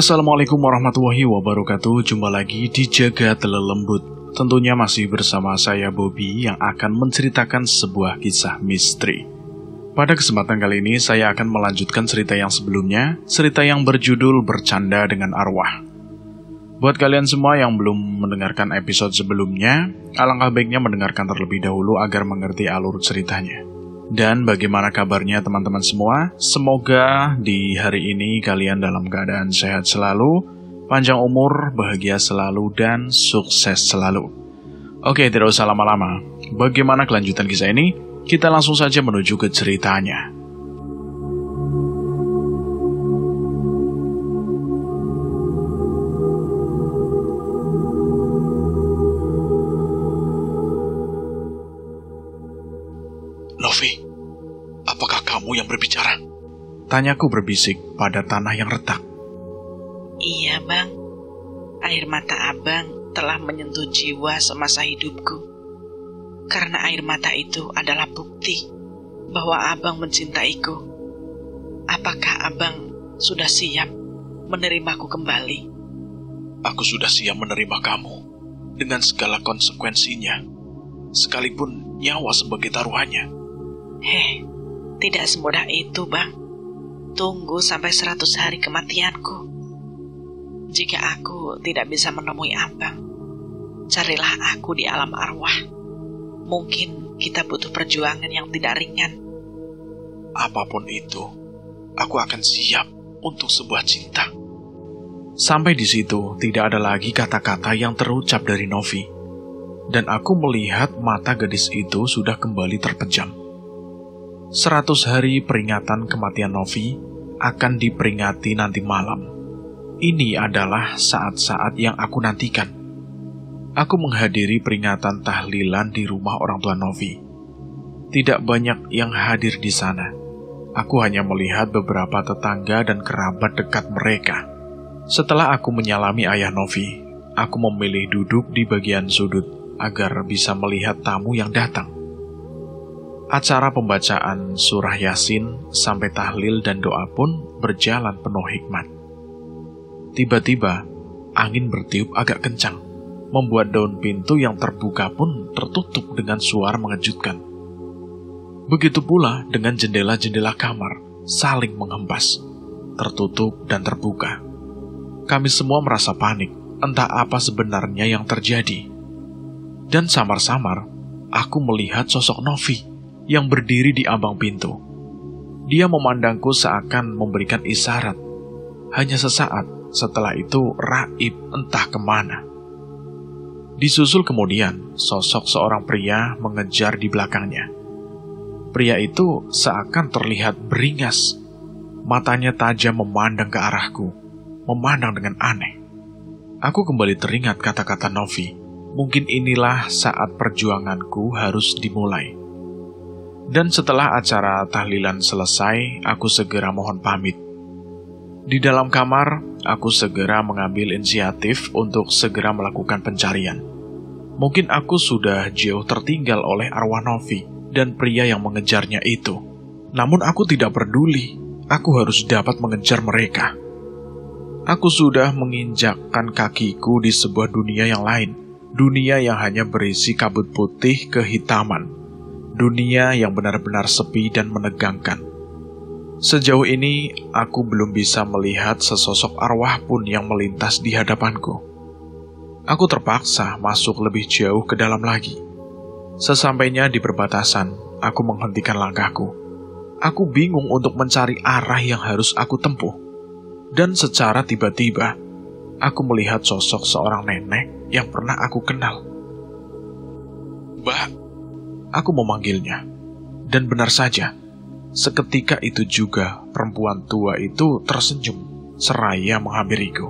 Assalamualaikum warahmatullahi wabarakatuh. Jumpa lagi di Jagat Lelembut. Tentunya masih bersama saya Bobby yang akan menceritakan sebuah kisah misteri. Pada kesempatan kali ini saya akan melanjutkan cerita yang sebelumnya, cerita yang berjudul Bercanda dengan Arwah. Buat kalian semua yang belum mendengarkan episode sebelumnya, alangkah baiknya mendengarkan terlebih dahulu agar mengerti alur ceritanya. Dan bagaimana kabarnya teman-teman semua? Semoga di hari ini kalian dalam keadaan sehat selalu, panjang umur, bahagia selalu, dan sukses selalu. Oke, tidak usah lama-lama. Bagaimana kelanjutan kisah ini? Kita langsung saja menuju ke ceritanya. Novi, apakah kamu yang berbicara? Tanyaku berbisik pada tanah yang retak. Iya, Bang. Air mata Abang telah menyentuh jiwa semasa hidupku. Karena air mata itu adalah bukti bahwa Abang mencintaiku. Apakah Abang sudah siap menerimaku kembali? Aku sudah siap menerima kamu dengan segala konsekuensinya, sekalipun nyawa sebagai taruhannya. Tidak semudah itu, Bang. Tunggu sampai 100 hari kematianku. Jika aku tidak bisa menemui Abang, carilah aku di alam arwah. Mungkin kita butuh perjuangan yang tidak ringan. Apapun itu, aku akan siap untuk sebuah cinta. Sampai di situ, tidak ada lagi kata-kata yang terucap dari Novi. Dan aku melihat mata gadis itu sudah kembali terpejam. 100 hari peringatan kematian Novi akan diperingati nanti malam. Ini adalah saat-saat yang aku nantikan. Aku menghadiri peringatan tahlilan di rumah orang tua Novi. Tidak banyak yang hadir di sana. Aku hanya melihat beberapa tetangga dan kerabat dekat mereka. Setelah aku menyalami ayah Novi, aku memilih duduk di bagian sudut agar bisa melihat tamu yang datang. Acara pembacaan surah Yasin sampai tahlil dan doa pun berjalan penuh hikmat. Tiba-tiba, angin bertiup agak kencang, membuat daun pintu yang terbuka pun tertutup dengan suara mengejutkan. Begitu pula dengan jendela-jendela kamar saling menghempas, tertutup dan terbuka. Kami semua merasa panik, entah apa sebenarnya yang terjadi. Dan samar-samar, aku melihat sosok Novi yang berdiri di ambang pintu. Dia memandangku seakan memberikan isyarat. Hanya sesaat, setelah itu raib entah kemana. Disusul kemudian, sosok seorang pria mengejar di belakangnya. Pria itu seakan terlihat beringas. Matanya tajam memandang ke arahku, memandang dengan aneh. Aku kembali teringat kata-kata Novi. Mungkin inilah saat perjuanganku harus dimulai. Dan setelah acara tahlilan selesai, aku segera mohon pamit. Di dalam kamar, aku segera mengambil inisiatif untuk segera melakukan pencarian. Mungkin aku sudah jauh tertinggal oleh arwah Novi dan pria yang mengejarnya itu. Namun aku tidak peduli, aku harus dapat mengejar mereka. Aku sudah menginjakkan kakiku di sebuah dunia yang lain. Dunia yang hanya berisi kabut putih kehitaman. Dunia yang benar-benar sepi dan menegangkan. Sejauh ini, aku belum bisa melihat sesosok arwah pun yang melintas di hadapanku. Aku terpaksa masuk lebih jauh ke dalam lagi. Sesampainya di perbatasan, aku menghentikan langkahku. Aku bingung untuk mencari arah yang harus aku tempuh. Dan secara tiba-tiba, aku melihat sosok seorang nenek yang pernah aku kenal. Mbak, aku memanggilnya, dan benar saja, seketika itu juga perempuan tua itu tersenyum seraya menghampiriku.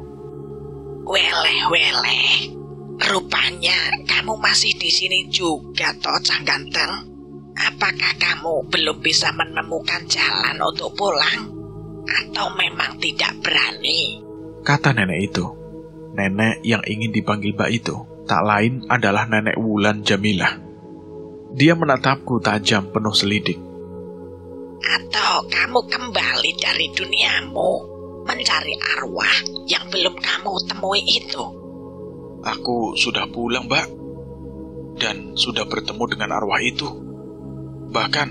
Weleh, rupanya kamu masih di sini juga, toh, Cang Ganteng. Apakah kamu belum bisa menemukan jalan untuk pulang? Atau memang tidak berani? Kata nenek itu. Nenek yang ingin dipanggil Mbak itu tak lain adalah Nenek Wulan Jamilah. Dia menatapku tajam penuh selidik. Atau kamu kembali dari duniamu? mencari arwah yang belum kamu temui itu? Aku sudah pulang, Mbak, dan sudah bertemu dengan arwah itu. Bahkan,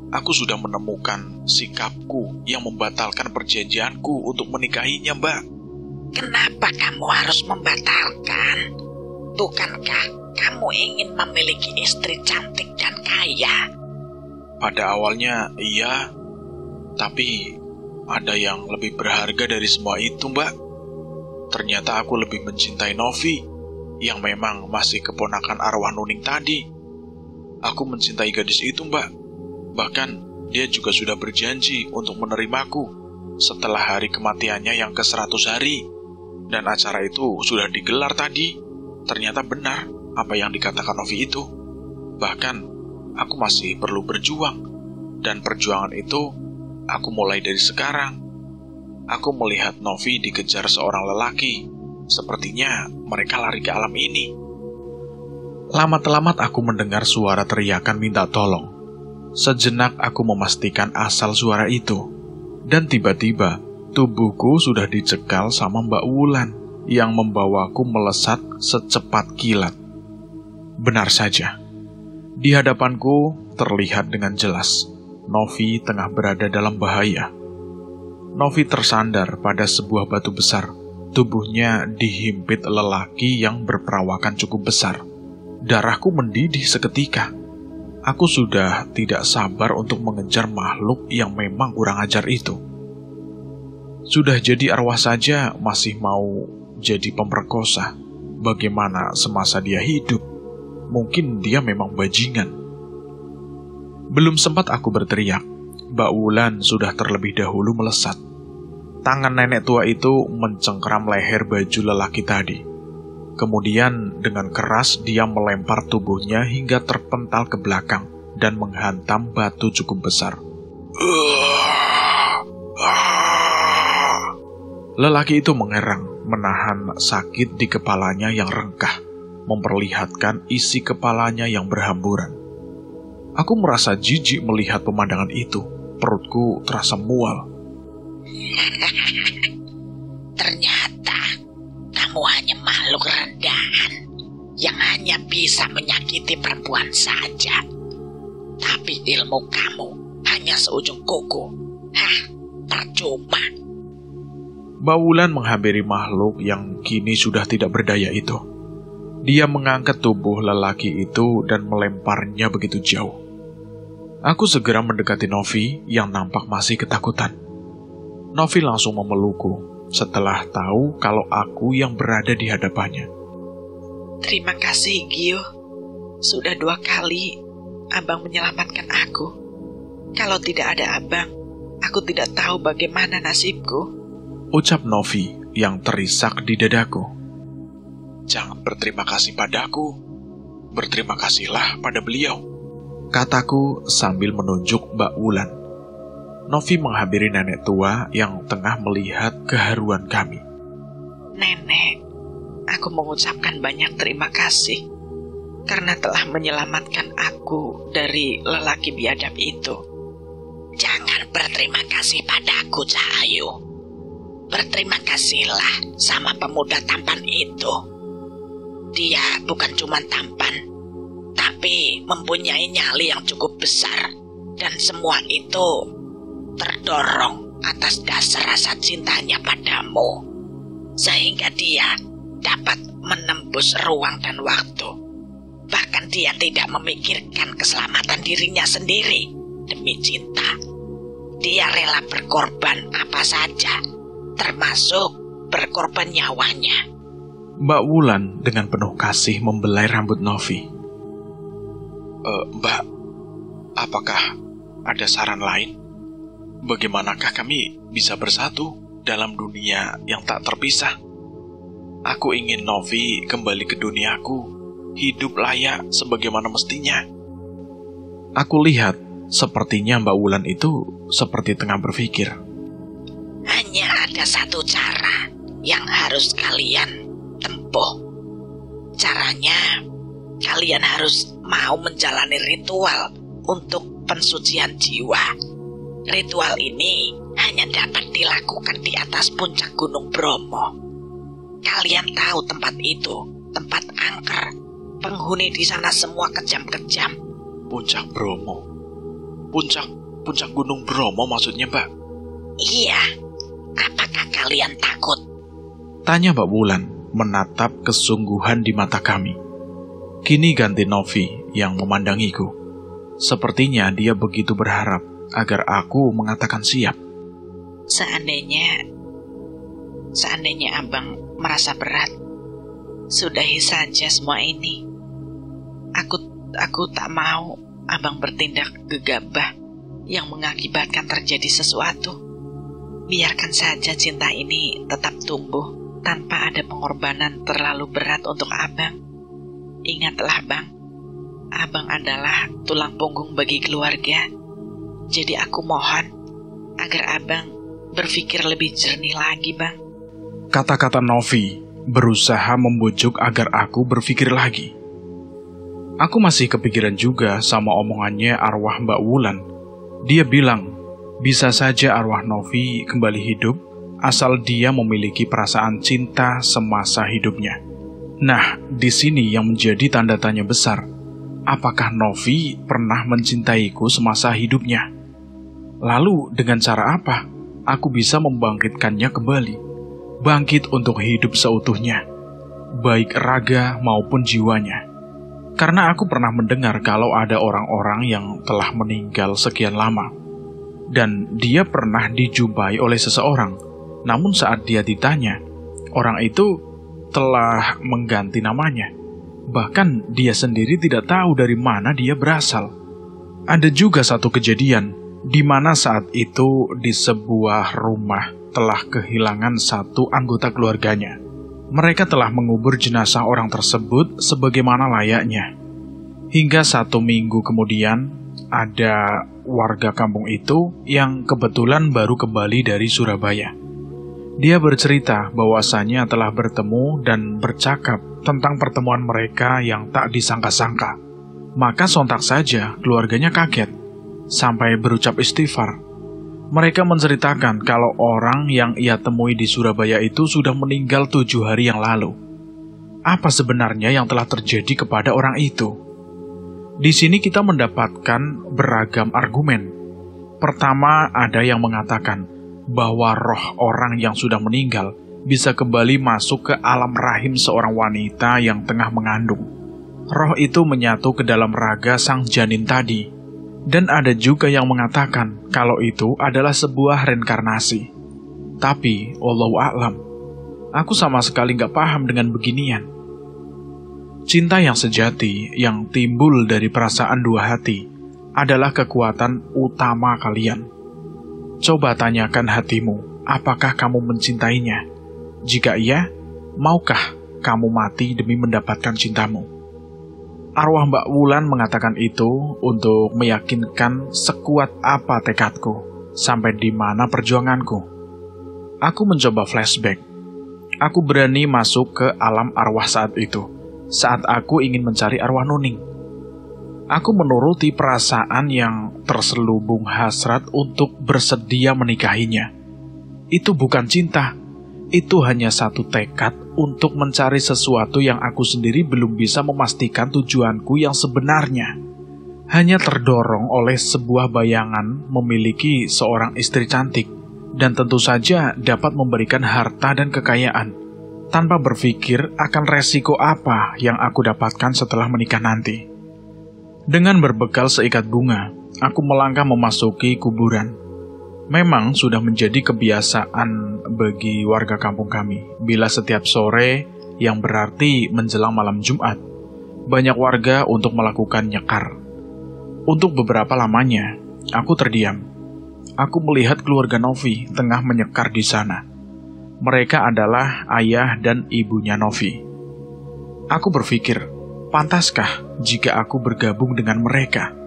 aku sudah menemukan sikapku yang membatalkan perjanjianku untuk menikahinya, Mbak. Kenapa kamu harus membatalkan? Bukankah kamu ingin memiliki istri cantik dan kaya? Pada awalnya iya, tapi ada yang lebih berharga dari semua itu, Mbak. Ternyata aku lebih mencintai Novi, yang memang masih keponakan arwah Nuning tadi. Aku mencintai gadis itu, Mbak. Bahkan dia juga sudah berjanji untuk menerimaku setelah hari kematiannya yang ke-100 hari. Dan acara itu sudah digelar tadi. Ternyata benar apa yang dikatakan Novi itu. Bahkan aku masih perlu berjuang. Dan perjuangan itu aku mulai dari sekarang. Aku melihat Novi dikejar seorang lelaki. Sepertinya mereka lari ke alam ini. Lama-telamat aku mendengar suara teriakan minta tolong. Sejenak aku memastikan asal suara itu. Dan tiba-tiba tubuhku sudah dicekal sama Mbak Wulan yang membawaku melesat secepat kilat. Benar saja. Di hadapanku terlihat dengan jelas Novi tengah berada dalam bahaya. Novi tersandar pada sebuah batu besar. Tubuhnya dihimpit lelaki yang berperawakan cukup besar. Darahku mendidih seketika. Aku sudah tidak sabar untuk mengejar makhluk yang memang kurang ajar itu. Sudah jadi arwah saja masih mau jadi pemerkosa. Bagaimana semasa dia hidup? Mungkin dia memang bajingan. Belum sempat aku berteriak, Mbak Wulan sudah terlebih dahulu melesat. Tangan nenek tua itu mencengkeram leher baju lelaki tadi. Kemudian dengan keras dia melempar tubuhnya hingga terpental ke belakang dan menghantam batu cukup besar. Lelaki itu mengerang, menahan sakit di kepalanya yang rengkah, memperlihatkan isi kepalanya yang berhamburan. Aku merasa jijik melihat pemandangan itu. Perutku terasa mual. Ternyata kamu hanya makhluk rendahan yang hanya bisa menyakiti perempuan saja. Tapi ilmu kamu hanya seujung kuku. Percuma. Mbak Wulan menghampiri makhluk yang kini sudah tidak berdaya itu. Dia mengangkat tubuh lelaki itu dan melemparnya begitu jauh. Aku segera mendekati Novi yang nampak masih ketakutan. Novi langsung memelukku setelah tahu kalau aku yang berada di hadapannya. Terima kasih, Gio. Sudah 2 kali Abang menyelamatkan aku. Kalau tidak ada Abang, aku tidak tahu bagaimana nasibku. Ucap Novi yang terisak di dadaku. Jangan berterima kasih padaku. Berterima kasihlah pada beliau, kataku sambil menunjuk Mbak Wulan. Novi menghampiri nenek tua yang tengah melihat keharuan kami. Nenek, aku mengucapkan banyak terima kasih karena telah menyelamatkan aku dari lelaki biadab itu. Jangan berterima kasih padaku, Cahayu. Berterima kasihlah sama pemuda tampan itu. Dia bukan cuma tampan, tapi mempunyai nyali yang cukup besar. Dan semua itu terdorong atas dasar rasa cintanya padamu. Sehingga dia dapat menembus ruang dan waktu. Bahkan dia tidak memikirkan keselamatan dirinya sendiri. Demi cinta, dia rela berkorban apa saja, termasuk berkorban nyawanya. Mbak Wulan dengan penuh kasih membelai rambut Novi. Mbak, apakah ada saran lain? Bagaimanakah kami bisa bersatu dalam dunia yang tak terpisah? Aku ingin Novi kembali ke duniaku, hidup layak sebagaimana mestinya. Aku lihat, sepertinya Mbak Wulan itu seperti tengah berpikir. Hanya ada satu cara yang harus kalian tempuh. Caranya, kalian harus mau menjalani ritual untuk pensucian jiwa. Ritual ini hanya dapat dilakukan di atas puncak Gunung Bromo. Kalian tahu tempat itu, tempat angker. Penghuni di sana semua kejam-kejam. Puncak Bromo? Puncak Gunung Bromo maksudnya, Mbak? Iya, apakah kalian takut? Tanya Mbak Wulan, menatap kesungguhan di mata kami. Kini ganti Novi yang memandangiku. Sepertinya dia begitu berharap agar aku mengatakan siap. Seandainya abang merasa berat, sudahi saja semua ini. Aku tak mau abang bertindak gegabah yang mengakibatkan terjadi sesuatu. Biarkan saja cinta ini tetap tumbuh tanpa ada pengorbanan terlalu berat untuk abang. Ingatlah bang, abang adalah tulang punggung bagi keluarga. Jadi aku mohon agar abang berpikir lebih jernih lagi bang. Kata-kata Novi berusaha membujuk agar aku berpikir lagi. Aku masih kepikiran juga sama omongannya arwah Mbak Wulan. Dia bilang, bisa saja arwah Novi kembali hidup asal dia memiliki perasaan cinta semasa hidupnya. Nah, di sini yang menjadi tanda tanya besar. Apakah Novi pernah mencintaiku semasa hidupnya? Lalu dengan cara apa aku bisa membangkitkannya kembali? Bangkit untuk hidup seutuhnya, baik raga maupun jiwanya. Karena aku pernah mendengar kalau ada orang-orang yang telah meninggal sekian lama, dan dia pernah dijumpai oleh seseorang. Namun saat dia ditanya, orang itu telah mengganti namanya. Bahkan dia sendiri tidak tahu dari mana dia berasal. Ada juga satu kejadian, di mana saat itu di sebuah rumah telah kehilangan satu anggota keluarganya. Mereka telah mengubur jenazah orang tersebut sebagaimana layaknya. Hingga 1 minggu kemudian, ada warga kampung itu yang kebetulan baru kembali dari Surabaya. Dia bercerita bahwasannya telah bertemu dan bercakap tentang pertemuan mereka yang tak disangka-sangka. Maka sontak saja keluarganya kaget, sampai berucap istighfar. Mereka menceritakan kalau orang yang ia temui di Surabaya itu sudah meninggal 7 hari yang lalu. Apa sebenarnya yang telah terjadi kepada orang itu? Di sini kita mendapatkan beragam argumen. Pertama, ada yang mengatakan bahwa roh orang yang sudah meninggal bisa kembali masuk ke alam rahim seorang wanita yang tengah mengandung. Roh itu menyatu ke dalam raga sang janin tadi. Dan ada juga yang mengatakan kalau itu adalah sebuah reinkarnasi. Tapi, wallahu a'lam, aku sama sekali gak paham dengan beginian. Cinta yang sejati, yang timbul dari perasaan dua hati, adalah kekuatan utama kalian. Coba tanyakan hatimu, apakah kamu mencintainya? Jika iya, maukah kamu mati demi mendapatkan cintamu? Arwah Mbak Wulan mengatakan itu untuk meyakinkan sekuat apa tekadku, sampai di mana perjuanganku. Aku mencoba flashback. Aku berani masuk ke alam arwah saat itu, saat aku ingin mencari arwah Nuning. Aku menuruti perasaan yang terselubung hasrat untuk bersedia menikahinya. Itu bukan cinta, itu hanya satu tekad untuk mencari sesuatu yang aku sendiri belum bisa memastikan tujuanku yang sebenarnya. Hanya terdorong oleh sebuah bayangan memiliki seorang istri cantik, dan tentu saja dapat memberikan harta dan kekayaan, tanpa berpikir akan resiko apa yang aku dapatkan setelah menikah nanti. Dengan berbekal seikat bunga, aku melangkah memasuki kuburan. Memang sudah menjadi kebiasaan bagi warga kampung kami, bila setiap sore, yang berarti menjelang malam Jumat, banyak warga untuk melakukan nyekar. Untuk beberapa lamanya, aku terdiam. Aku melihat keluarga Novi tengah menyekar di sana. Mereka adalah ayah dan ibunya Novi. Aku berpikir, pantaskah jika aku bergabung dengan mereka?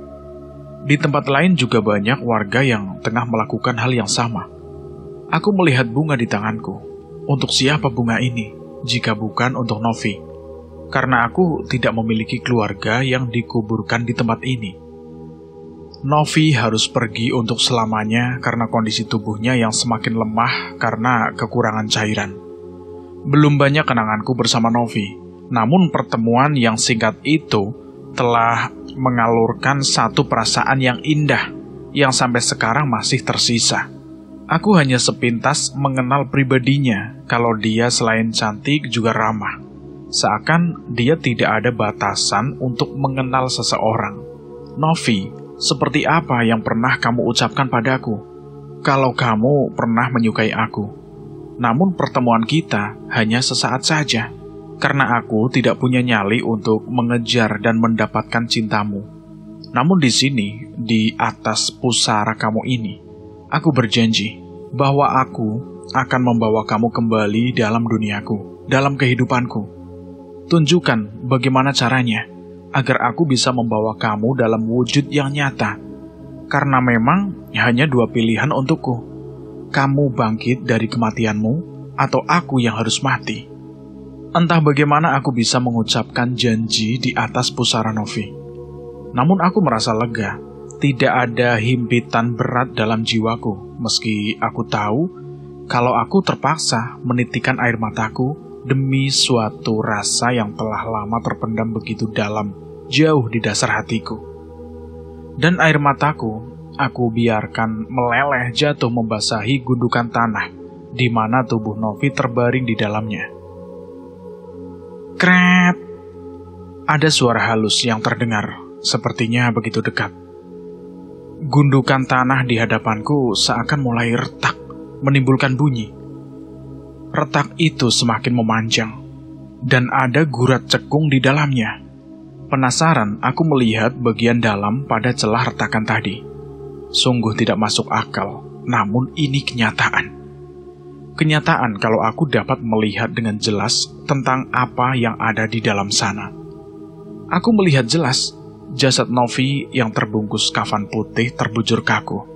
Di tempat lain juga banyak warga yang tengah melakukan hal yang sama. Aku melihat bunga di tanganku. Untuk siapa bunga ini, jika bukan untuk Novi? Karena aku tidak memiliki keluarga yang dikuburkan di tempat ini. Novi harus pergi untuk selamanya karena kondisi tubuhnya yang semakin lemah karena kekurangan cairan. Belum banyak kenanganku bersama Novi, namun pertemuan yang singkat itu telah mengalurkan satu perasaan yang indah yang sampai sekarang masih tersisa. Aku hanya sepintas mengenal pribadinya kalau dia selain cantik juga ramah. Seakan dia tidak ada batasan untuk mengenal seseorang. Novi, seperti apa yang pernah kamu ucapkan padaku kalau kamu pernah menyukai aku? Namun pertemuan kita hanya sesaat saja, karena aku tidak punya nyali untuk mengejar dan mendapatkan cintamu. Namun di sini, di atas pusara kamu ini, aku berjanji bahwa aku akan membawa kamu kembali dalam duniaku, dalam kehidupanku. Tunjukkan bagaimana caranya, agar aku bisa membawa kamu dalam wujud yang nyata. Karena memang hanya dua pilihan untukku. Kamu bangkit dari kematianmu, atau aku yang harus mati. Entah bagaimana aku bisa mengucapkan janji di atas pusara Novi. Namun aku merasa lega. Tidak ada himpitan berat dalam jiwaku, meski aku tahu kalau aku terpaksa menitikan air mataku demi suatu rasa yang telah lama terpendam begitu dalam, jauh di dasar hatiku. Dan air mataku, aku biarkan meleleh jatuh membasahi gundukan tanah, di mana tubuh Novi terbaring di dalamnya. Krep! Ada suara halus yang terdengar, sepertinya begitu dekat. Gundukan tanah di hadapanku seakan mulai retak, menimbulkan bunyi. Retak itu semakin memanjang, dan ada gurat cekung di dalamnya. Penasaran, aku melihat bagian dalam pada celah retakan tadi. Sungguh tidak masuk akal, namun ini kenyataan. Kenyataan kalau aku dapat melihat dengan jelas tentang apa yang ada di dalam sana. Aku melihat jelas jasad Novi yang terbungkus kafan putih terbujur kaku.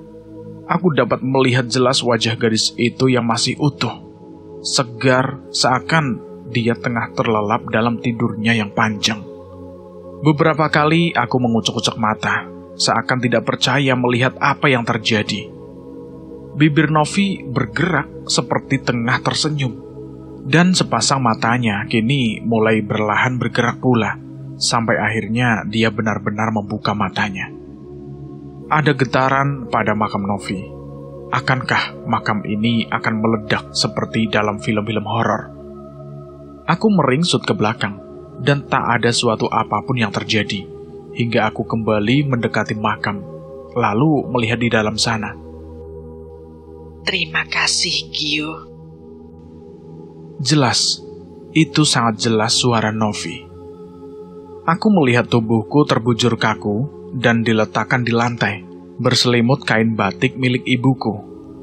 Aku dapat melihat jelas wajah gadis itu yang masih utuh, segar seakan dia tengah terlelap dalam tidurnya yang panjang. Beberapa kali aku mengucek-ucek mata, seakan tidak percaya melihat apa yang terjadi. Bibir Novi bergerak seperti tengah tersenyum, dan sepasang matanya kini mulai perlahan bergerak pula, sampai akhirnya dia benar-benar membuka matanya. Ada getaran pada makam Novi. Akankah makam ini akan meledak seperti dalam film-film horor? Aku meringsut ke belakang, dan tak ada suatu apapun yang terjadi, hingga aku kembali mendekati makam, lalu melihat di dalam sana. Terima kasih, Gio. Jelas, itu sangat jelas suara Novi. Aku melihat tubuhku terbujur kaku dan diletakkan di lantai, berselimut kain batik milik ibuku,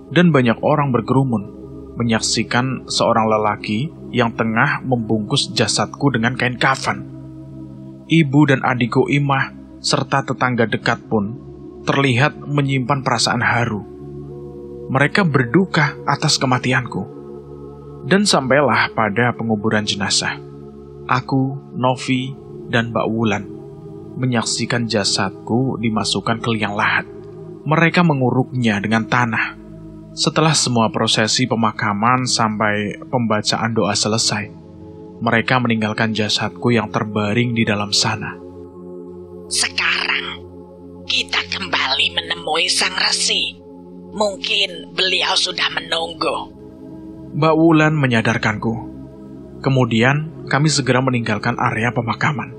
dan banyak orang berkerumun, menyaksikan seorang lelaki yang tengah membungkus jasadku dengan kain kafan. Ibu dan adikku Imah, serta tetangga dekat pun, terlihat menyimpan perasaan haru. Mereka berduka atas kematianku. Dan sampailah pada penguburan jenazah. Aku, Novi, dan Mbak Wulan menyaksikan jasadku dimasukkan ke liang lahat. Mereka menguruknya dengan tanah. Setelah semua prosesi pemakaman sampai pembacaan doa selesai, mereka meninggalkan jasadku yang terbaring di dalam sana. Sekarang kita kembali menemui Sang Resi. Mungkin beliau sudah menunggu. Mbak Wulan menyadarkanku. Kemudian kami segera meninggalkan area pemakaman.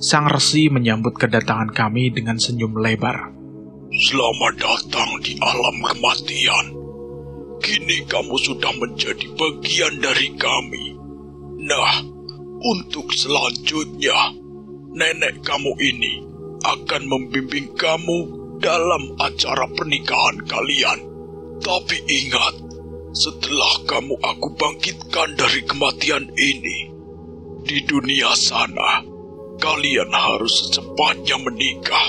Sang Resi menyambut kedatangan kami dengan senyum lebar. Selamat datang di alam kematian. Kini kamu sudah menjadi bagian dari kami. Nah, untuk selanjutnya, nenek kamu ini akan membimbing kamu dalam acara pernikahan kalian. Tapi ingat, setelah kamu aku bangkitkan dari kematian ini, di dunia sana, kalian harus secepatnya menikah.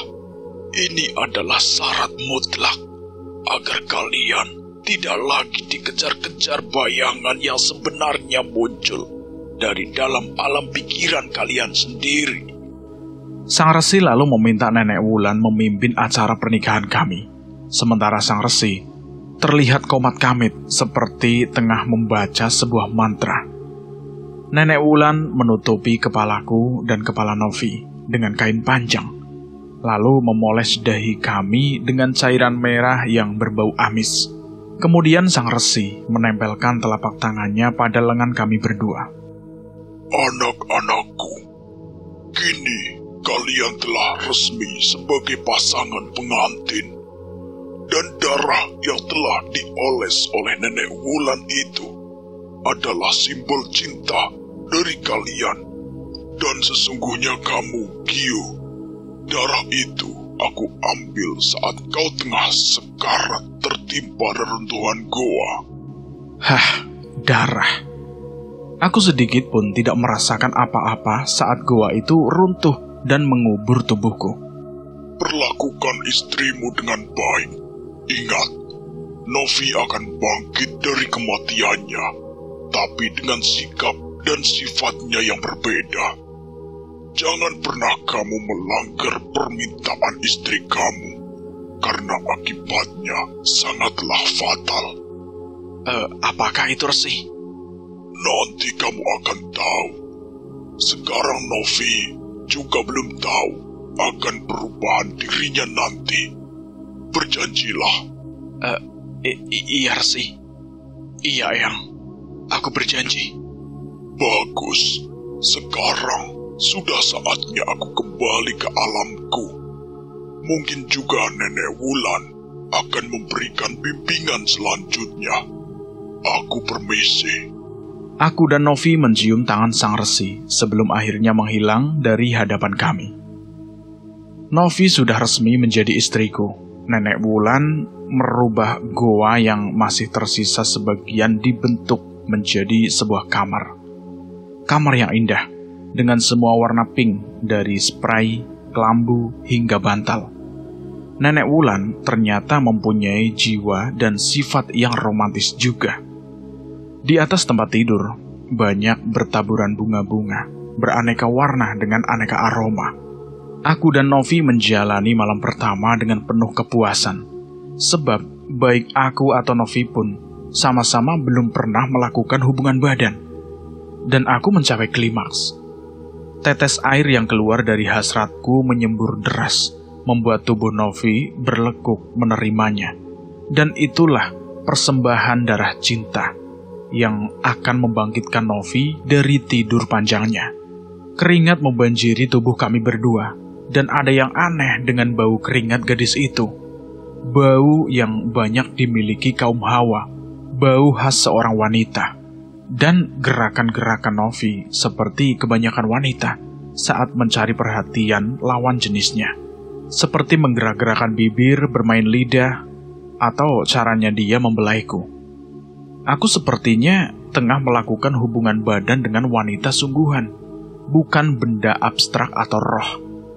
Ini adalah syarat mutlak, agar kalian tidak lagi dikejar-kejar bayangan yang sebenarnya muncul dari dalam alam pikiran kalian sendiri. Sang Resi lalu meminta Nenek Wulan memimpin acara pernikahan kami. Sementara Sang Resi terlihat komat kamit seperti tengah membaca sebuah mantra. Nenek Wulan menutupi kepalaku dan kepala Novi dengan kain panjang, lalu memoles dahi kami dengan cairan merah yang berbau amis. Kemudian Sang Resi menempelkan telapak tangannya pada lengan kami berdua. Anak-anakku, kini kalian telah resmi sebagai pasangan pengantin. Dan darah yang telah dioles oleh Nenek Wulan itu adalah simbol cinta dari kalian. Dan sesungguhnya kamu, Gio, darah itu aku ambil saat kau tengah sekarat tertimpa reruntuhan goa. Hah, darah. Aku sedikit pun tidak merasakan apa-apa saat goa itu runtuh dan mengubur tubuhku. Perlakukan istrimu dengan baik. Ingat, Novi akan bangkit dari kematiannya, tapi dengan sikap dan sifatnya yang berbeda. Jangan pernah kamu melanggar permintaan istri kamu, karena akibatnya sangatlah fatal. Apakah itu, Resi? Nanti kamu akan tahu. Sekarang Novi juga belum tahu akan perubahan dirinya nanti. Berjanjilah. Iya, Resi. Iya, Eyang. Aku berjanji. Bagus. Sekarang sudah saatnya aku kembali ke alamku. Mungkin juga Nenek Wulan akan memberikan bimbingan selanjutnya. Aku permisi. Aku dan Novi mencium tangan Sang Resi sebelum akhirnya menghilang dari hadapan kami. Novi sudah resmi menjadi istriku. Nenek Wulan merubah goa yang masih tersisa sebagian dibentuk menjadi sebuah kamar. Kamar yang indah, dengan semua warna pink dari spray, kelambu, hingga bantal. Nenek Wulan ternyata mempunyai jiwa dan sifat yang romantis juga. Di atas tempat tidur, banyak bertaburan bunga-bunga, beraneka warna dengan aneka aroma. Aku dan Novi menjalani malam pertama dengan penuh kepuasan, sebab baik aku atau Novi pun sama-sama belum pernah melakukan hubungan badan. Dan aku mencapai klimaks. Tetes air yang keluar dari hasratku menyembur deras, membuat tubuh Novi berlekuk menerimanya. Dan itulah persembahan darah cinta yang akan membangkitkan Novi dari tidur panjangnya. Keringat membanjiri tubuh kami berdua, dan ada yang aneh dengan bau keringat gadis itu. Bau yang banyak dimiliki kaum Hawa, bau khas seorang wanita. Dan gerakan-gerakan Novi seperti kebanyakan wanita saat mencari perhatian lawan jenisnya. Seperti menggerak-gerakkan bibir, bermain lidah, atau caranya dia membelaiku. Aku sepertinya tengah melakukan hubungan badan dengan wanita sungguhan, bukan benda abstrak atau roh.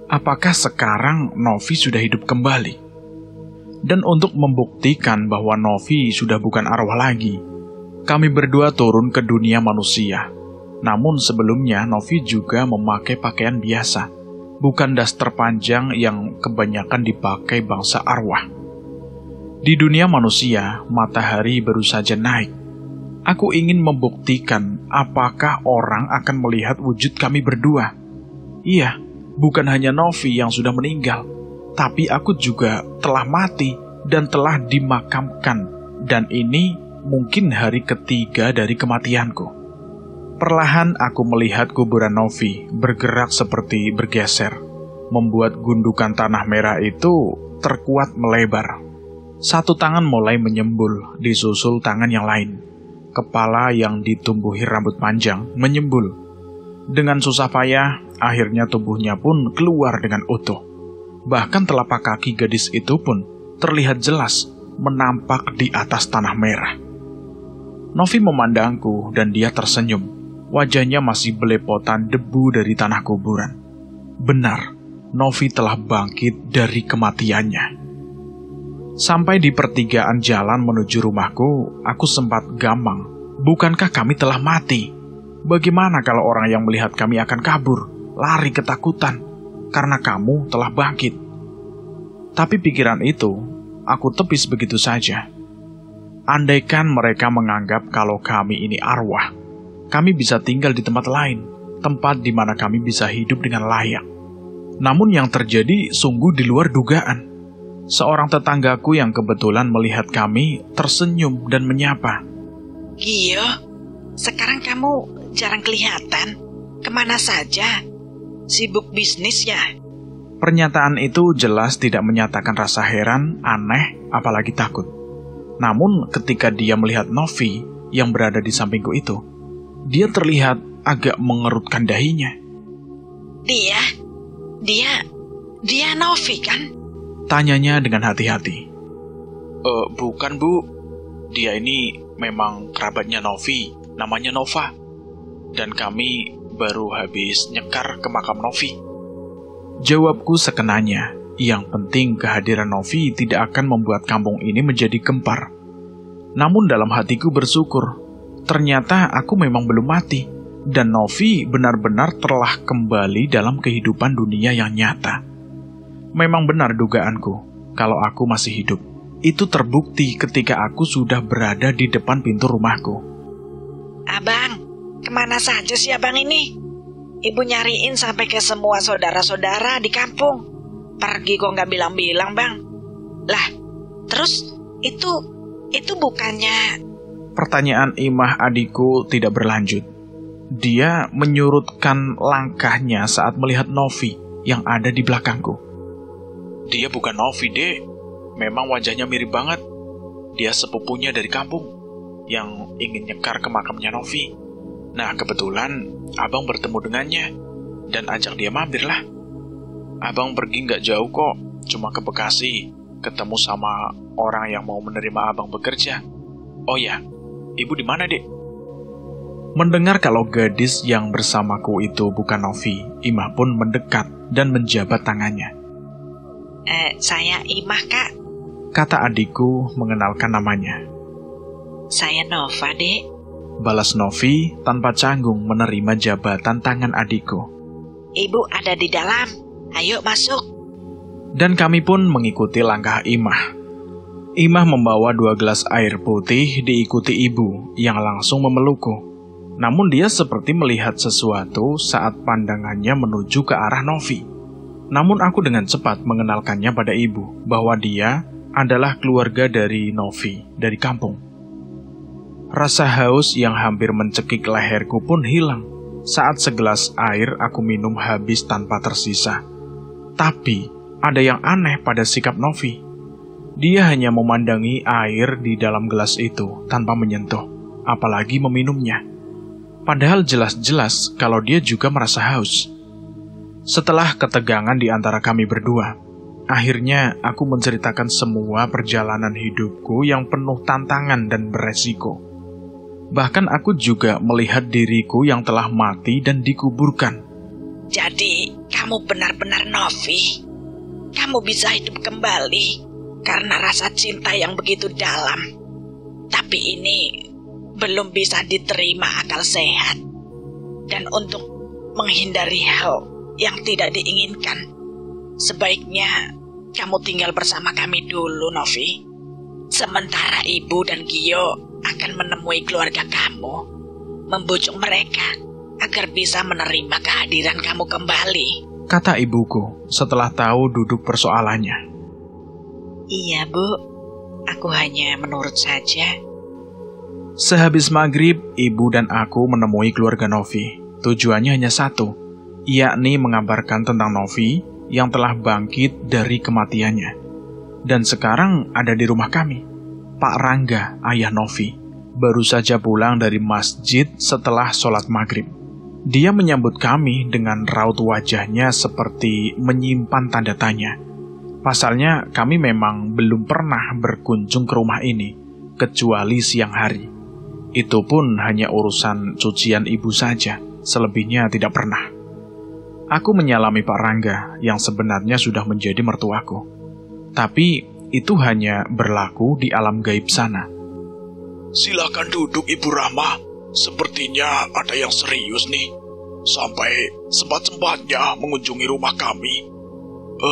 Apakah sekarang Novi sudah hidup kembali? Dan untuk membuktikan bahwa Novi sudah bukan arwah lagi, kami berdua turun ke dunia manusia. Namun sebelumnya Novi juga memakai pakaian biasa, bukan daster panjang yang kebanyakan dipakai bangsa arwah. Di dunia manusia, matahari baru saja naik. Aku ingin membuktikan apakah orang akan melihat wujud kami berdua. Iya, bukan hanya Novi yang sudah meninggal, tapi aku juga telah mati dan telah dimakamkan. Dan ini mungkin hari ketiga dari kematianku. Perlahan aku melihat kuburan Novi bergerak seperti bergeser, membuat gundukan tanah merah itu terkuat melebar. Satu tangan mulai menyembul, disusul tangan yang lain. Kepala yang ditumbuhi rambut panjang menyembul. Dengan susah payah, akhirnya tubuhnya pun keluar dengan utuh. Bahkan telapak kaki gadis itu pun terlihat jelas menampak di atas tanah merah. Novi memandangku dan dia tersenyum. Wajahnya masih belepotan debu dari tanah kuburan. Benar, Novi telah bangkit dari kematiannya. Sampai di pertigaan jalan menuju rumahku, aku sempat gamang. Bukankah kami telah mati? Bagaimana kalau orang yang melihat kami akan kabur, lari ketakutan? karena kamu telah bangkit. Tapi pikiran itu aku tepis begitu saja. Andaikan mereka menganggap kalau kami ini arwah, kami bisa tinggal di tempat lain, tempat di mana kami bisa hidup dengan layak. Namun yang terjadi sungguh di luar dugaan. Seorang tetanggaku yang kebetulan melihat kami tersenyum dan menyapa. Gio, sekarang kamu jarang kelihatan. Kemana saja? Sibuk bisnis ya? Pernyataan itu jelas tidak menyatakan rasa heran, aneh, apalagi takut. Namun ketika dia melihat Novi yang berada di sampingku itu, dia terlihat agak mengerutkan dahinya. Dia Novi kan? Tanyanya dengan hati-hati. Bukan Bu, dia ini memang kerabatnya Novi, namanya Nova. Dan kami baru habis nyekar ke makam Novi. Jawabku sekenanya, yang penting kehadiran Novi tidak akan membuat kampung ini menjadi gempar. Namun dalam hatiku bersyukur, ternyata aku memang belum mati, dan Novi benar-benar telah kembali dalam kehidupan dunia yang nyata. Memang benar dugaanku, kalau aku masih hidup. Itu terbukti ketika aku sudah berada di depan pintu rumahku. Abang, kemana saja sih abang ini? Ibu nyariin sampai ke semua saudara-saudara di kampung. Pergi kok nggak bilang-bilang, Bang. Lah, terus itu bukannya... Pertanyaan Imah adikku tidak berlanjut. Dia menyurutkan langkahnya saat melihat Novi yang ada di belakangku. Dia bukan Novi, Dek. Memang wajahnya mirip banget. Dia sepupunya dari kampung yang ingin nyekar ke makamnya Novi. Nah, kebetulan abang bertemu dengannya dan ajak dia mampir lah. Abang pergi nggak jauh kok, cuma ke Bekasi, ketemu sama orang yang mau menerima abang bekerja. Oh ya, ibu di mana, Dek? Mendengar kalau gadis yang bersamaku itu bukan Novi, Imah pun mendekat dan menjabat tangannya. Saya Imah, Kak. Kata adikku mengenalkan namanya. Saya Nova, Dek. Balas Novi tanpa canggung menerima jabatan tangan adikku. Ibu ada di dalam, ayo masuk. Dan kami pun mengikuti langkah Imah. Imah membawa 2 gelas air putih diikuti ibu yang langsung memelukku. Namun dia seperti melihat sesuatu saat pandangannya menuju ke arah Novi. Namun aku dengan cepat mengenalkannya pada ibu bahwa dia adalah keluarga dari Novi dari kampung. Rasa haus yang hampir mencekik leherku pun hilang saat segelas air aku minum habis tanpa tersisa. Tapi ada yang aneh pada sikap Novi. Dia hanya memandangi air di dalam gelas itu tanpa menyentuh, apalagi meminumnya. Padahal jelas-jelas kalau dia juga merasa haus. Setelah ketegangan di antara kami berdua, akhirnya aku menceritakan semua perjalanan hidupku yang penuh tantangan dan beresiko. Bahkan aku juga melihat diriku yang telah mati dan dikuburkan. Jadi, kamu benar-benar Novi. Kamu bisa hidup kembali karena rasa cinta yang begitu dalam. Tapi ini belum bisa diterima akal sehat. Dan untuk menghindari hal yang tidak diinginkan, sebaiknya kamu tinggal bersama kami dulu, Novi. Sementara ibu dan Gio akan menemui keluarga kamu, membujuk mereka agar bisa menerima kehadiran kamu kembali. Kata ibuku setelah tahu duduk persoalannya. Iya, Bu. Aku hanya menurut saja. Sehabis maghrib, ibu dan aku menemui keluarga Novi. Tujuannya hanya satu, yakni mengabarkan tentang Novi yang telah bangkit dari kematiannya. Dan sekarang ada di rumah kami. Pak Rangga, ayah Novi, baru saja pulang dari masjid setelah sholat maghrib. Dia menyambut kami dengan raut wajahnya seperti menyimpan tanda tanya. Pasalnya kami memang belum pernah berkunjung ke rumah ini, kecuali siang hari. Itu pun hanya urusan cucian ibu saja, selebihnya tidak pernah. Aku menyalami Pak Rangga yang sebenarnya sudah menjadi mertuaku. Tapi itu hanya berlaku di alam gaib sana. Silakan duduk, Ibu Rahma. Sepertinya ada yang serius nih. sampai sempat-sempatnya mengunjungi rumah kami.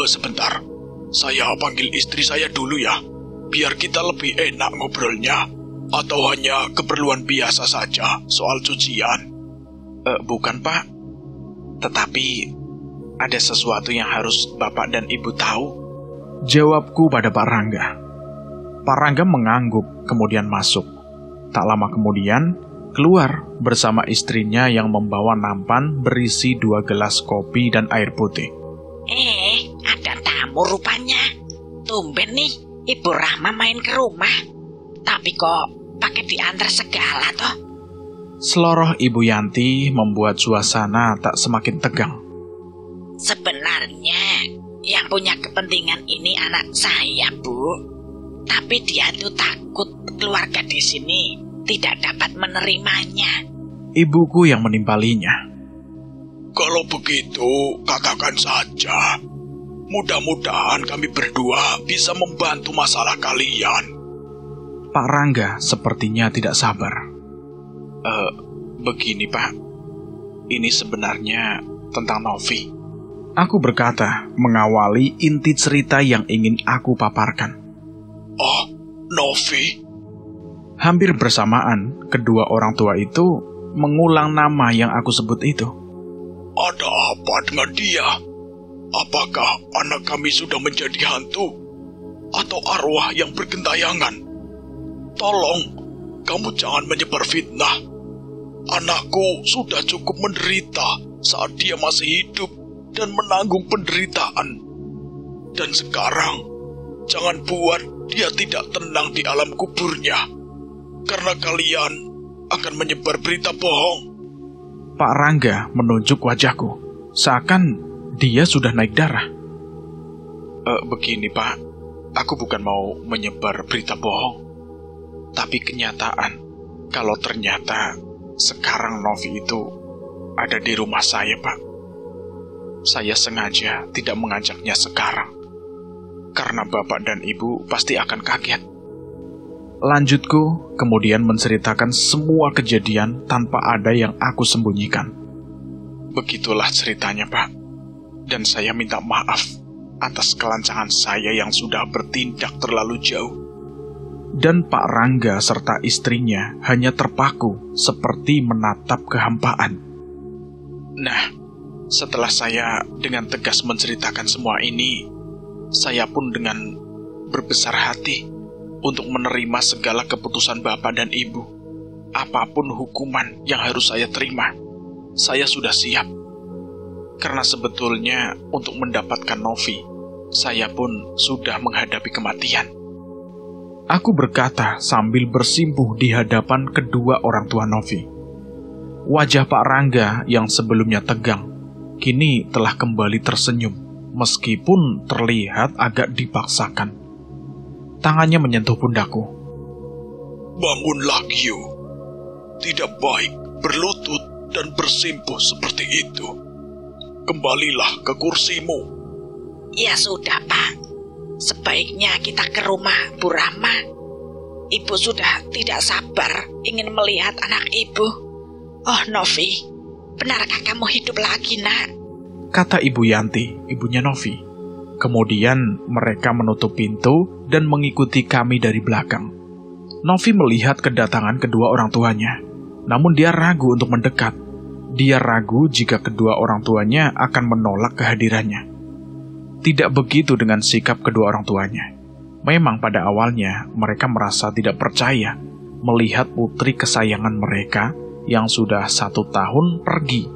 Sebentar, saya panggil istri saya dulu ya, biar kita lebih enak ngobrolnya. Atau hanya keperluan biasa saja soal cucian? Bukan, Pak. Tetapi ada sesuatu yang harus Bapak dan Ibu tahu. Jawabku pada Pak Rangga. Pak Rangga mengangguk, kemudian masuk. Tak lama kemudian, keluar bersama istrinya yang membawa nampan berisi 2 gelas kopi dan air putih. Ada tamu rupanya. Tumben nih, Ibu Rahma main ke rumah. Tapi kok pakai diantar segala toh? Seloroh Ibu Yanti membuat suasana tak semakin tegang. Sebenarnya yang punya kepentingan ini anak saya, Bu. Tapi dia tuh takut keluarga di sini tidak dapat menerimanya. Ibuku yang menimpalinya. Kalau begitu, katakan saja. Mudah-mudahan kami berdua bisa membantu masalah kalian. Pak Rangga sepertinya tidak sabar. Begini, Pak. Ini sebenarnya tentang Novi. Aku berkata, mengawali inti cerita yang ingin aku paparkan. Oh, Novi? Hampir bersamaan, kedua orang tua itu mengulang nama yang aku sebut itu. Ada apa dengan dia? Apakah anak kami sudah menjadi hantu? Atau arwah yang bergentayangan? Tolong, kamu jangan menyebar fitnah. Anakku sudah cukup menderita saat dia masih hidup dan menanggung penderitaan. Dan sekarang, jangan buat dia tidak tenang di alam kuburnya. Karena kalian akan menyebar berita bohong. Pak Rangga menunjuk wajahku, seakan dia sudah naik darah. Begini, Pak. Aku bukan mau menyebar berita bohong. Tapi kenyataan, kalau ternyata sekarang Novi itu ada di rumah saya, Pak. Saya sengaja tidak mengajaknya sekarang, karena Bapak dan Ibu pasti akan kaget. Lanjutku kemudian menceritakan semua kejadian tanpa ada yang aku sembunyikan. Begitulah ceritanya, Pak. Dan saya minta maaf atas kelancangan saya yang sudah bertindak terlalu jauh. Dan Pak Rangga serta istrinya hanya terpaku seperti menatap kehampaan. Nah, setelah saya dengan tegas menceritakan semua ini, saya pun dengan berbesar hati untuk menerima segala keputusan Bapak dan Ibu. Apapun hukuman yang harus saya terima, saya sudah siap. Karena sebetulnya untuk mendapatkan Novi, saya pun sudah menghadapi kematian. Aku berkata sambil bersimpuh di hadapan kedua orang tua Novi. Wajah Pak Rangga yang sebelumnya tegang, kini telah kembali tersenyum, meskipun terlihat agak dipaksakan. Tangannya menyentuh pundakku. Bangunlah, Gio. Tidak baik berlutut dan bersimpuh seperti itu. Kembalilah ke kursimu. Ya sudah, Pak. Sebaiknya kita ke rumah Bu Rahma. Ibu sudah tidak sabar ingin melihat anak ibu. Oh, Novi, benarkah kamu hidup lagi, nak? Kata Ibu Yanti, ibunya Novi. Kemudian mereka menutup pintu dan mengikuti kami dari belakang. Novi melihat kedatangan kedua orang tuanya, namun dia ragu untuk mendekat. Dia ragu jika kedua orang tuanya akan menolak kehadirannya. Tidak begitu dengan sikap kedua orang tuanya. Memang pada awalnya mereka merasa tidak percaya melihat putri kesayangan mereka yang sudah 1 tahun pergi,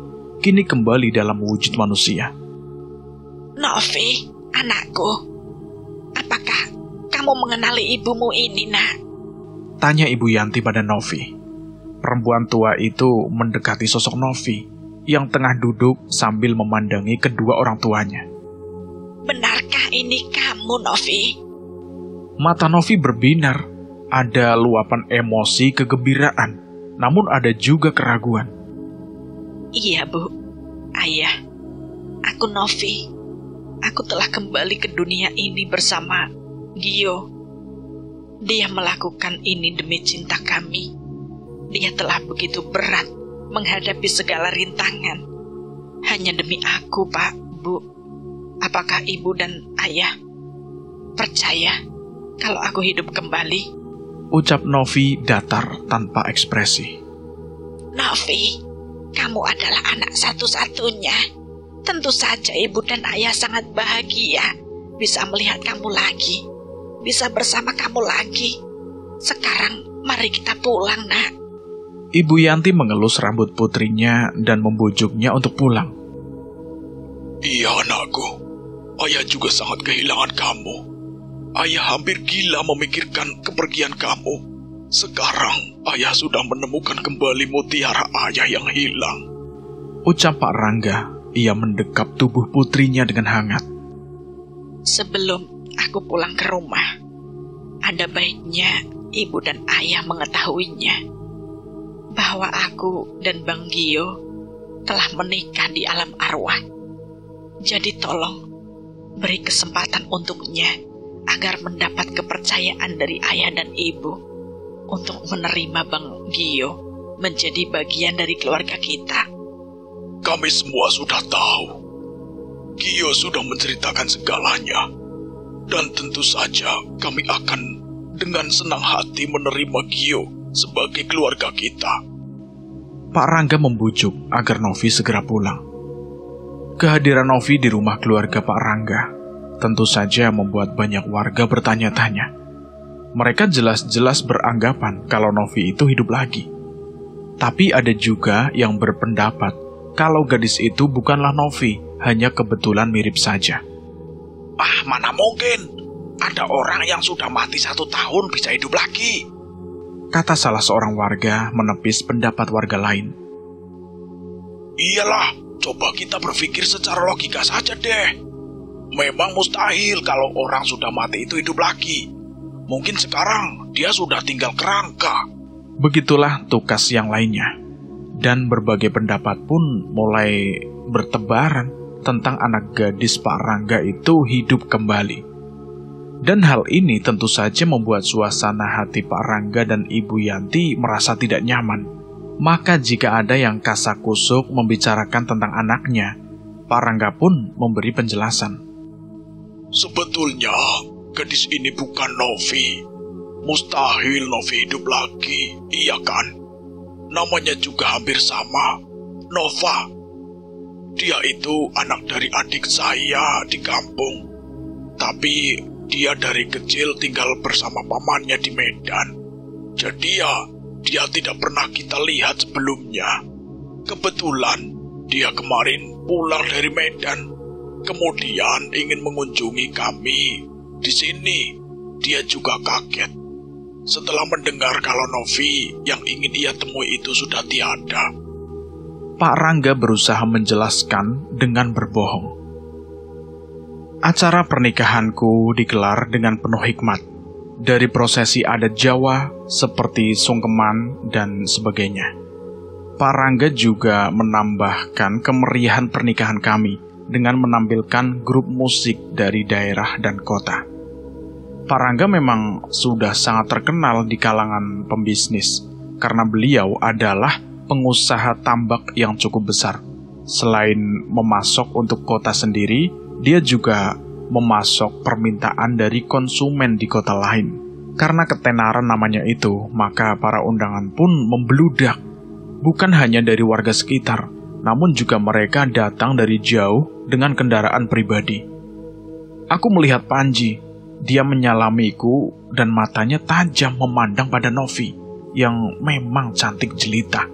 kini kembali dalam wujud manusia. Novi, anakku, apakah kamu mengenali ibumu ini, nak? Tanya Ibu Yanti pada Novi. Perempuan tua itu mendekati sosok Novi yang tengah duduk sambil memandangi kedua orang tuanya. Benarkah ini kamu, Novi? Mata Novi berbinar, ada luapan emosi kegembiraan, namun ada juga keraguan. Iya, Bu. Ayah, aku Novi. Aku telah kembali ke dunia ini bersama Gio. Dia melakukan ini demi cinta kami. Dia telah begitu berat menghadapi segala rintangan Hanya demi aku, Pak, Bu. Apakah Ibu dan Ayah percaya kalau aku hidup kembali? Ucap Novi datar tanpa ekspresi. Novi, kamu adalah anak satu-satunya. Tentu saja Ibu dan Ayah sangat bahagia bisa melihat kamu lagi, bisa bersama kamu lagi. Sekarang mari kita pulang, Nak. Ibu Yanti mengelus rambut putrinya dan membujuknya untuk pulang. Iya, anakku. Ayah juga sangat kehilangan kamu. Ayah hampir gila memikirkan kepergian kamu. Sekarang ayah sudah menemukan kembali mutiara ayah yang hilang. Ucap Pak Rangga. Ia mendekap tubuh putrinya dengan hangat. Sebelum aku pulang ke rumah, ada baiknya Ibu dan Ayah mengetahuinya bahwa aku dan Bang Gio telah menikah di alam arwah. Jadi tolong beri kesempatan untuknya agar mendapat kepercayaan dari Ayah dan Ibu untuk menerima Bang Gio menjadi bagian dari keluarga kita. Kami semua sudah tahu. Gio sudah menceritakan segalanya. Dan tentu saja kami akan dengan senang hati menerima Gio sebagai keluarga kita. Pak Rangga membujuk agar Novi segera pulang. Kehadiran Novi di rumah keluarga Pak Rangga tentu saja membuat banyak warga bertanya-tanya. Mereka jelas-jelas beranggapan kalau Novi itu hidup lagi. Tapi ada juga yang berpendapat kalau gadis itu bukanlah Novi, hanya kebetulan mirip saja. Mana mungkin? Ada orang yang sudah mati 1 tahun bisa hidup lagi, kata salah seorang warga menepis pendapat warga lain. Iyalah, coba kita berpikir secara logika saja deh. Memang mustahil kalau orang sudah mati itu hidup lagi. Mungkin sekarang dia sudah tinggal kerangka. Begitulah tukas yang lainnya. Dan berbagai pendapat pun mulai bertebaran tentang anak gadis Pak Rangga itu hidup kembali. Dan hal ini tentu saja membuat suasana hati Pak Rangga dan Ibu Yanti merasa tidak nyaman. Maka jika ada yang kasakusuk membicarakan tentang anaknya, Pak Rangga pun memberi penjelasan. Sebetulnya gadis ini bukan Novi. Mustahil Novi hidup lagi, iya kan? Namanya juga hampir sama, Nova. Dia itu anak dari adik saya di kampung. Tapi dia dari kecil tinggal bersama pamannya di Medan. Jadi dia tidak pernah kita lihat sebelumnya. Kebetulan dia kemarin pulang dari Medan. Kemudian ingin mengunjungi kami di sini. Dia juga kaget setelah mendengar kalau Novi yang ingin ia temui itu sudah tiada. Pak Rangga berusaha menjelaskan dengan berbohong. Acara pernikahanku digelar dengan penuh hikmat. Dari prosesi adat Jawa seperti sungkeman dan sebagainya. Pak Rangga juga menambahkan kemeriahan pernikahan kami dengan menampilkan grup musik dari daerah dan kota. Pak Rangga memang sudah sangat terkenal di kalangan pembisnis karena beliau adalah pengusaha tambak yang cukup besar. Selain memasok untuk kota sendiri, dia juga memasok permintaan dari konsumen di kota lain. Karena ketenaran namanya itu, maka para undangan pun membludak. Bukan hanya dari warga sekitar, namun juga mereka datang dari jauh dengan kendaraan pribadi. Aku melihat Panji. Dia menyalamiku dan matanya tajam memandang pada Novi yang memang cantik jelita.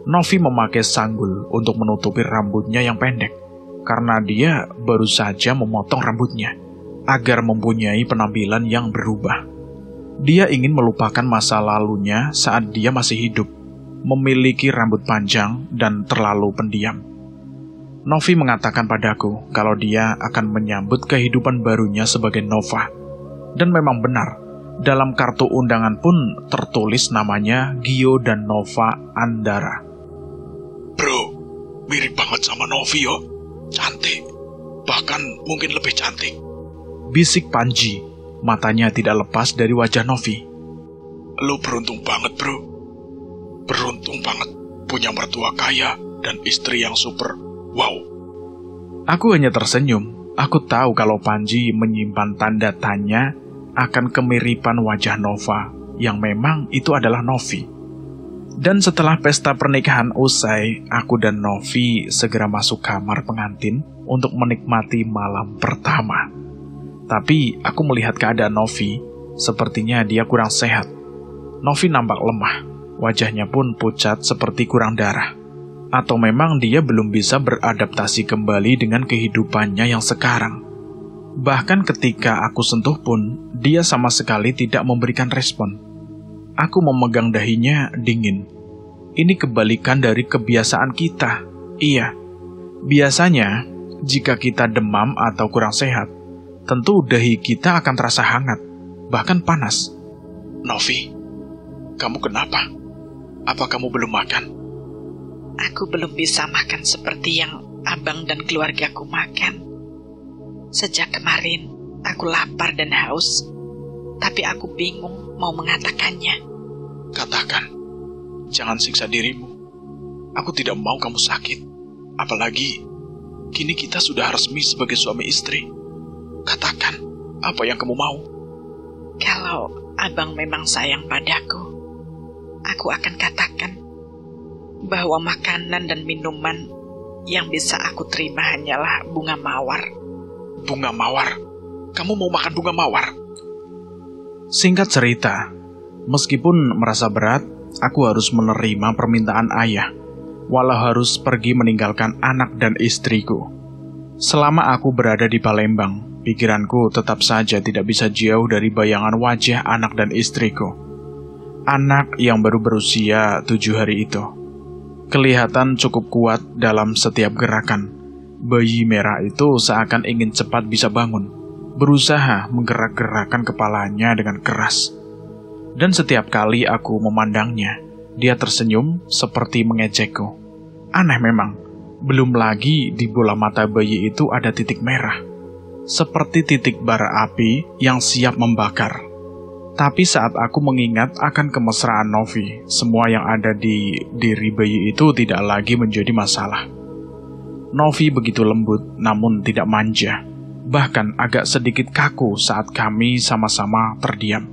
Novi memakai sanggul untuk menutupi rambutnya yang pendek karena dia baru saja memotong rambutnya agar mempunyai penampilan yang berubah. Dia ingin melupakan masa lalunya saat dia masih hidup, memiliki rambut panjang dan terlalu pendiam. Novi mengatakan padaku kalau dia akan menyambut kehidupan barunya sebagai Nova. Dan memang benar, dalam kartu undangan pun tertulis namanya Gio dan Nova Andara. Bro, mirip banget sama Novi yo. Cantik, bahkan mungkin lebih cantik, bisik Panji, matanya tidak lepas dari wajah Novi. Lu beruntung banget bro. Beruntung banget punya mertua kaya dan istri yang super. Wow. Aku hanya tersenyum. Aku tahu kalau Panji menyimpan tanda tanya akan kemiripan wajah Nova, yang memang itu adalah Novi. Dan setelah pesta pernikahan usai, aku dan Novi segera masuk kamar pengantin untuk menikmati malam pertama. Tapi aku melihat keadaan Novi, sepertinya dia kurang sehat. Novi nampak lemah, wajahnya pun pucat seperti kurang darah. Atau memang dia belum bisa beradaptasi kembali dengan kehidupannya yang sekarang. Bahkan ketika aku sentuh pun, dia sama sekali tidak memberikan respon. Aku memegang dahinya dingin. Ini kebalikan dari kebiasaan kita. Iya, biasanya jika kita demam atau kurang sehat, tentu dahi kita akan terasa hangat, bahkan panas. Novi, kamu kenapa? Apa kamu belum makan? Aku belum bisa makan seperti yang abang dan keluargaku makan. Sejak kemarin, aku lapar dan haus, tapi aku bingung mau mengatakannya. Katakan, jangan siksa dirimu. Aku tidak mau kamu sakit. Apalagi, kini kita sudah resmi sebagai suami istri. Katakan, apa yang kamu mau? Kalau abang memang sayang padaku, aku akan katakan bahwa makanan dan minuman yang bisa aku terima hanyalah bunga mawar. Bunga mawar? Kamu mau makan bunga mawar? Singkat cerita, meskipun merasa berat, aku harus menerima permintaan ayah, walau harus pergi meninggalkan anak dan istriku. Selama aku berada di Palembang, pikiranku tetap saja tidak bisa jauh dari bayangan wajah anak dan istriku. Anak yang baru berusia 7 hari itu kelihatan cukup kuat dalam setiap gerakan. Bayi merah itu seakan ingin cepat bisa bangun, berusaha menggerak-gerakkan kepalanya dengan keras. Dan setiap kali aku memandangnya, dia tersenyum seperti mengejekku. Aneh memang, belum lagi di bola mata bayi itu ada titik merah, seperti titik bara api yang siap membakar. Tapi saat aku mengingat akan kemesraan Novi, semua yang ada di diri bayi itu tidak lagi menjadi masalah. Novi begitu lembut namun tidak manja, bahkan agak sedikit kaku saat kami sama-sama terdiam.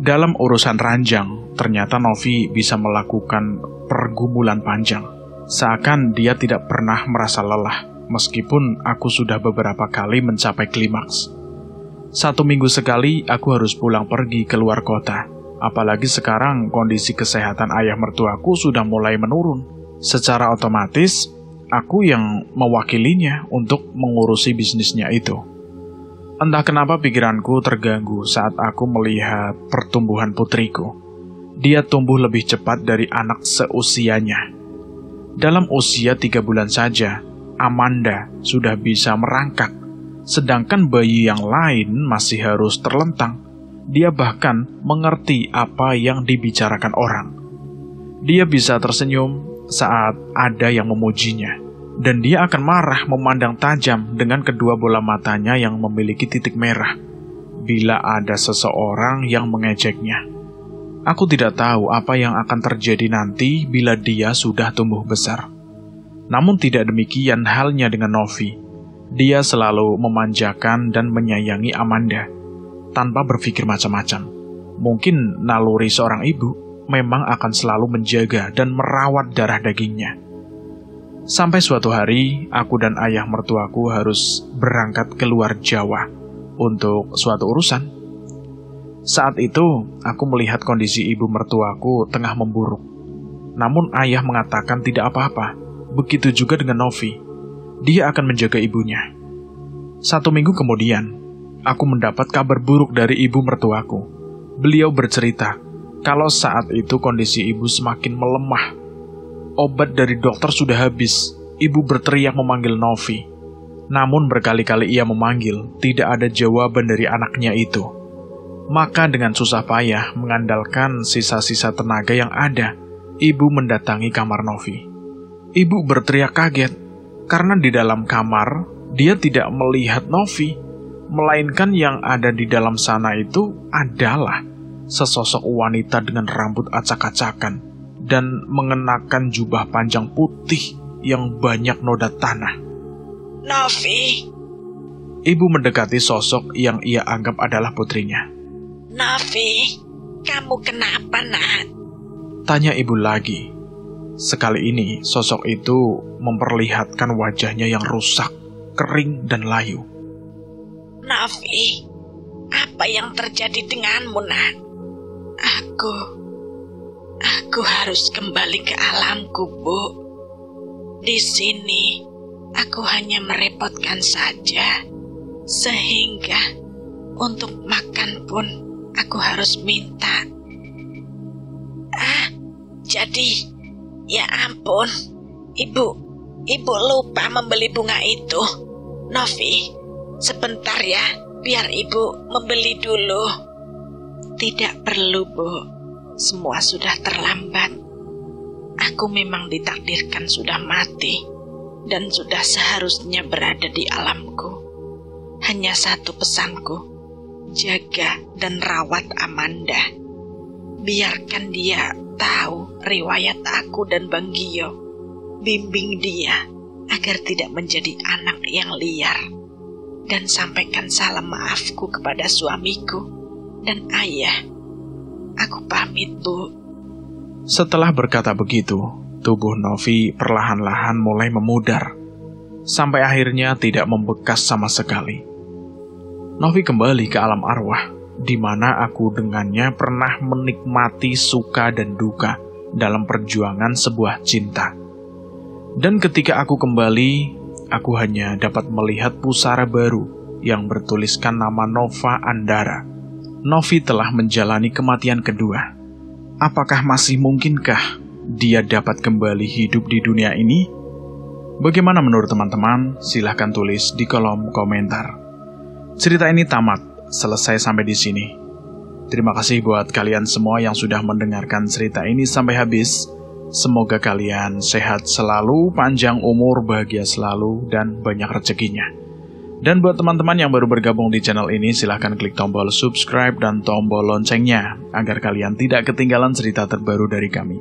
Dalam urusan ranjang, ternyata Novi bisa melakukan pergumulan panjang, seakan dia tidak pernah merasa lelah, meskipun aku sudah beberapa kali mencapai klimaks. 1 minggu sekali aku harus pulang pergi keluar kota. Apalagi sekarang kondisi kesehatan ayah mertuaku sudah mulai menurun. Secara otomatis, aku yang mewakilinya untuk mengurusi bisnisnya itu. Entah kenapa pikiranku terganggu saat aku melihat pertumbuhan putriku. Dia tumbuh lebih cepat dari anak seusianya. Dalam usia 3 bulan saja, Amanda sudah bisa merangkak. Sedangkan bayi yang lain masih harus terlentang. Dia bahkan mengerti apa yang dibicarakan orang. Dia bisa tersenyum saat ada yang memujinya. Dan dia akan marah memandang tajam dengan kedua bola matanya yang memiliki titik merah bila ada seseorang yang mengejeknya. Aku tidak tahu apa yang akan terjadi nanti bila dia sudah tumbuh besar. Namun tidak demikian halnya dengan Novi. Dia selalu memanjakan dan menyayangi Amanda, tanpa berpikir macam-macam. Mungkin naluri seorang ibu memang akan selalu menjaga dan merawat darah dagingnya. Sampai suatu hari, aku dan ayah mertuaku harus berangkat keluar Jawa untuk suatu urusan. Saat itu, aku melihat kondisi ibu mertuaku tengah memburuk. Namun ayah mengatakan tidak apa-apa, begitu juga dengan Novi. Dia akan menjaga ibunya. 1 minggu kemudian, aku mendapat kabar buruk dari ibu mertuaku. Beliau bercerita kalau saat itu kondisi ibu semakin melemah. Obat dari dokter sudah habis. Ibu berteriak memanggil Novi. Namun berkali-kali ia memanggil, tidak ada jawaban dari anaknya itu. Maka dengan susah payah mengandalkan sisa-sisa tenaga yang ada, ibu mendatangi kamar Novi. Ibu berteriak kaget, karena di dalam kamar, dia tidak melihat Novi, melainkan yang ada di dalam sana itu adalah sesosok wanita dengan rambut acak-acakan dan mengenakan jubah panjang putih yang banyak noda tanah. Novi, Ibu mendekati sosok yang ia anggap adalah putrinya. Novi, kamu kenapa, Nak? Tanya ibu lagi. Sekali ini sosok itu memperlihatkan wajahnya yang rusak, kering dan layu. Novi, apa yang terjadi denganmu, Nak? Aku harus kembali ke alamku, Bu. Di sini, aku hanya merepotkan saja. Sehingga, untuk makan pun, aku harus minta. Jadi, ya ampun, Ibu lupa membeli bunga itu. Novi, sebentar ya, biar Ibu membeli dulu. Tidak perlu, Bu. Semua sudah terlambat. Aku memang ditakdirkan sudah mati dan sudah seharusnya berada di alamku. Hanya satu pesanku, jaga dan rawat Amanda. Biarkan dia tahu riwayat aku dan Bang Gio. Bimbing dia agar tidak menjadi anak yang liar. Dan sampaikan salam maafku kepada suamiku dan ayah. Aku pamit, Bu. Setelah berkata begitu, tubuh Novi perlahan-lahan mulai memudar, sampai akhirnya tidak membekas sama sekali. Novi kembali ke alam arwah, di mana aku dengannya pernah menikmati suka dan duka dalam perjuangan sebuah cinta. Dan ketika aku kembali, aku hanya dapat melihat pusara baru yang bertuliskan nama Nova Andara. Novi telah menjalani kematian kedua. Apakah masih mungkinkah dia dapat kembali hidup di dunia ini? Bagaimana menurut teman-teman? Silahkan tulis di kolom komentar. Cerita ini tamat, selesai sampai di sini. Terima kasih buat kalian semua yang sudah mendengarkan cerita ini sampai habis. Semoga kalian sehat selalu, panjang umur, bahagia selalu, dan banyak rezekinya. Dan buat teman-teman yang baru bergabung di channel ini, silahkan klik tombol subscribe dan tombol loncengnya, agar kalian tidak ketinggalan cerita terbaru dari kami.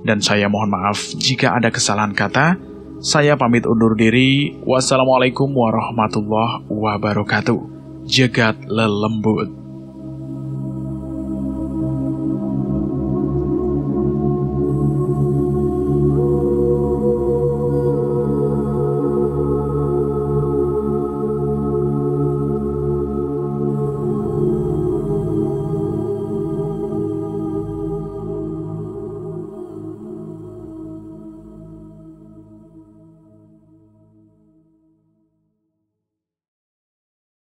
Dan saya mohon maaf jika ada kesalahan kata. Saya pamit undur diri. Wassalamualaikum warahmatullahi wabarakatuh. Jagat lelembut.